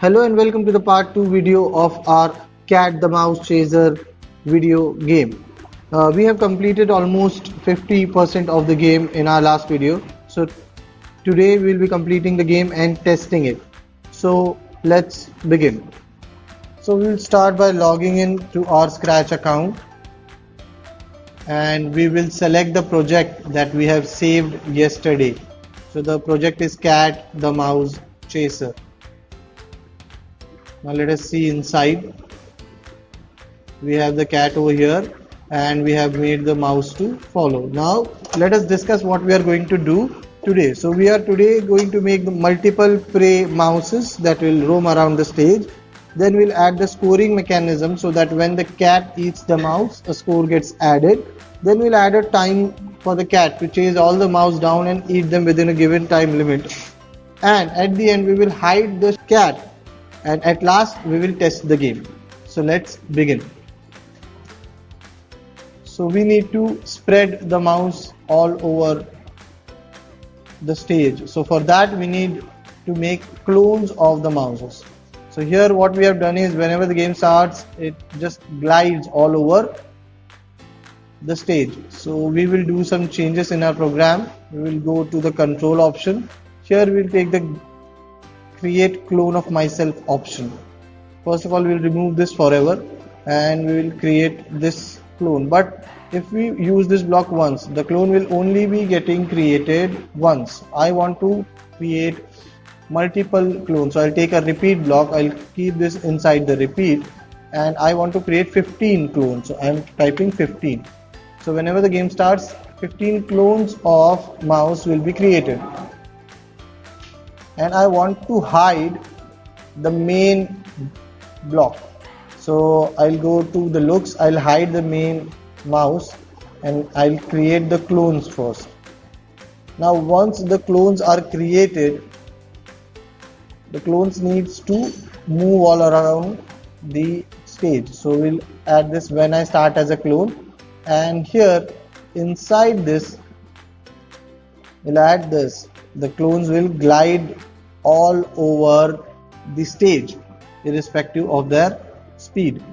Hello and welcome to the part 2 video of our Cat the Mouse Chaser video game. We have completed almost 50% of the game in our last video. So today we'll be completing the game and testing it. So let's begin. So we'll start by logging in to our Scratch account and we will select the project that we have saved yesterday. So the project is Cat the Mouse Chaser. Now let us see inside. We have the cat over here and we have made the mouse to follow. Now let us discuss what we are going to do today. So we are today going to make the multiple prey mouses that will roam around the stage. Then we'll add the scoring mechanism so that when the cat eats the mouse, a score gets added. Then we'll add a time for the cat to chase all the mouse down and eat them within a given time limit. And at the end we will hide the cat. And at last we will test the game. So let's begin. So we need to spread the mouse all over the stage. So for that we need to make clones of the mouses. So here what we have done is whenever the game starts, it just glides all over the stage. So we will do some changes in our program. We will go to the control option. Here we will take the create clone of myself option. First of all, we will remove this forever and we will create this clone. But if we use this block once, the clone will only be getting created once. I want to create multiple clones. So I'll take a repeat block. I'll keep this inside the repeat and I want to create 15 clones. So I'm typing 15. So whenever the game starts, 15 clones of mouse will be created. And I want to hide the main block. So I'll go to the looks, I'll hide the main mouse and I'll create the clones first. Now once the clones are created, the clones needs to move all around the stage. So we'll add this when I start as a clone, and here inside this we'll add this. The clones will glide all over the stage irrespective of their speed,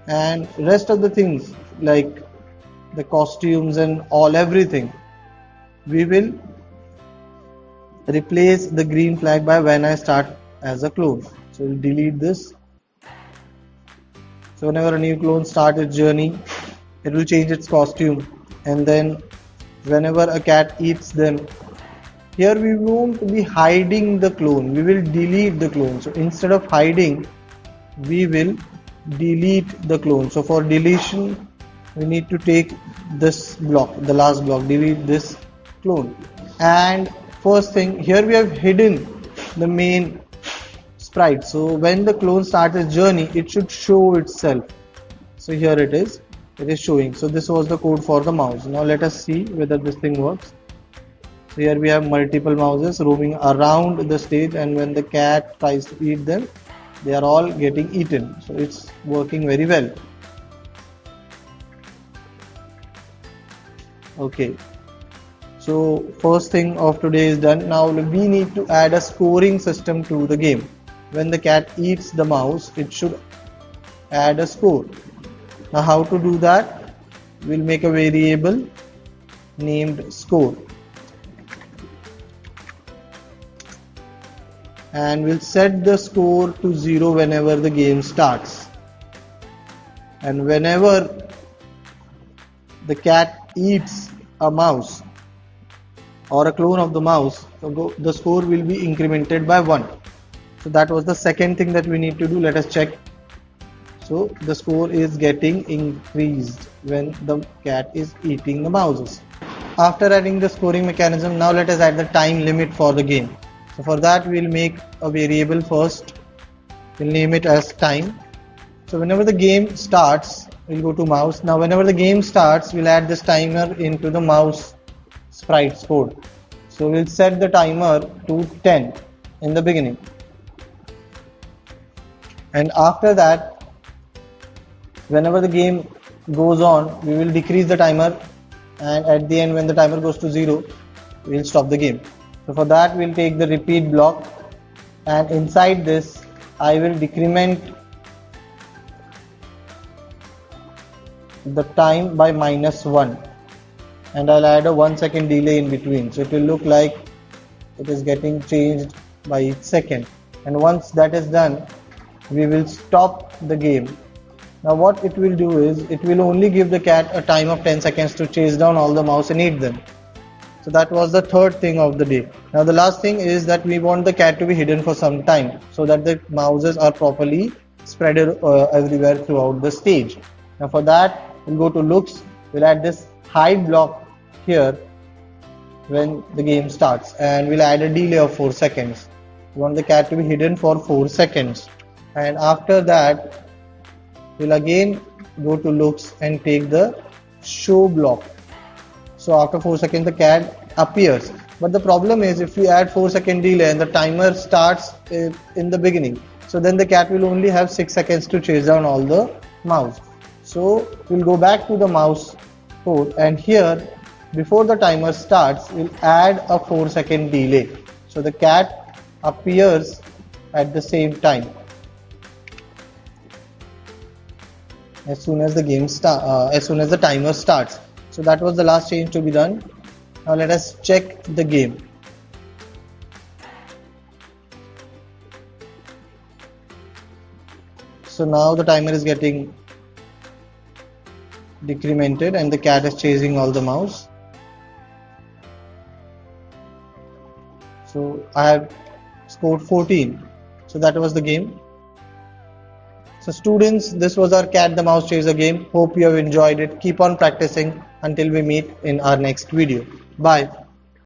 and rest of the things like the costumes and everything we will replace the green flag by when I start as a clone. So we'll delete this. So whenever a new clone starts its journey, it will change its costume, and then whenever a cat eats them, here we won't be hiding the clone, we will delete the clone. So instead of hiding, we will delete the clone. So for deletion, we need to take this block, the last block, delete this clone. And first thing, here we have hidden the main sprite. So when the clone starts its journey, it should show itself. So here it is showing. So this was the code for the mouse. Now let us see whether this thing works. So here we have multiple mouses roaming around the stage, and when the cat tries to eat them, they are all getting eaten. So it's working very well. Okay. So first thing of today is done. Now we need to add a scoring system to the game. When the cat eats the mouse, it should add a score. Now how to do that? We'll make a variable named score. And we'll set the score to 0 whenever the game starts, and whenever the cat eats a mouse or a clone of the mouse, the score will be incremented by 1. So that was the second thing that we need to do. Let us check. So the score is getting increased when the cat is eating the mouses. After adding the scoring mechanism, now let us add the time limit for the game. So for that we'll make a variable first. We'll name it as time. So whenever the game starts, we'll go to mouse. Now whenever the game starts, we'll add this timer into the mouse sprites code. So we'll set the timer to 10 in the beginning. And after that, whenever the game goes on, we will decrease the timer, and at the end when the timer goes to 0, we'll stop the game. So for that we'll take the repeat block and inside this I will decrement the time by -1, and I'll add a 1 second delay in between, so it will look like it is getting changed by each second. And once that is done, we will stop the game. Now what it will do is it will only give the cat a time of 10 seconds to chase down all the mouse and eat them. So that was the third thing of the day. Now the last thing is that we want the cat to be hidden for some time so that the mouses are properly spread everywhere throughout the stage. Now for that, we'll go to looks, we'll add this hide block here when the game starts, and we'll add a delay of 4 seconds. We want the cat to be hidden for 4 seconds, and after that we'll again go to looks and take the show block. So after 4 seconds the cat appears, but the problem is if we add 4 second delay and the timer starts in the beginning, so then the cat will only have 6 seconds to chase down all the mouse. So we'll go back to the mouse code, and here before the timer starts we'll add a 4 second delay, so the cat appears at the same time as soon as the timer starts. So that was the last change to be done. Now let us check the game. So now the timer is getting decremented and the cat is chasing all the mouse. So I have scored 14. So that was the game. So students, this was our cat the mouse chaser game. Hope you have enjoyed it. Keep on practicing until we meet in our next video. Bye.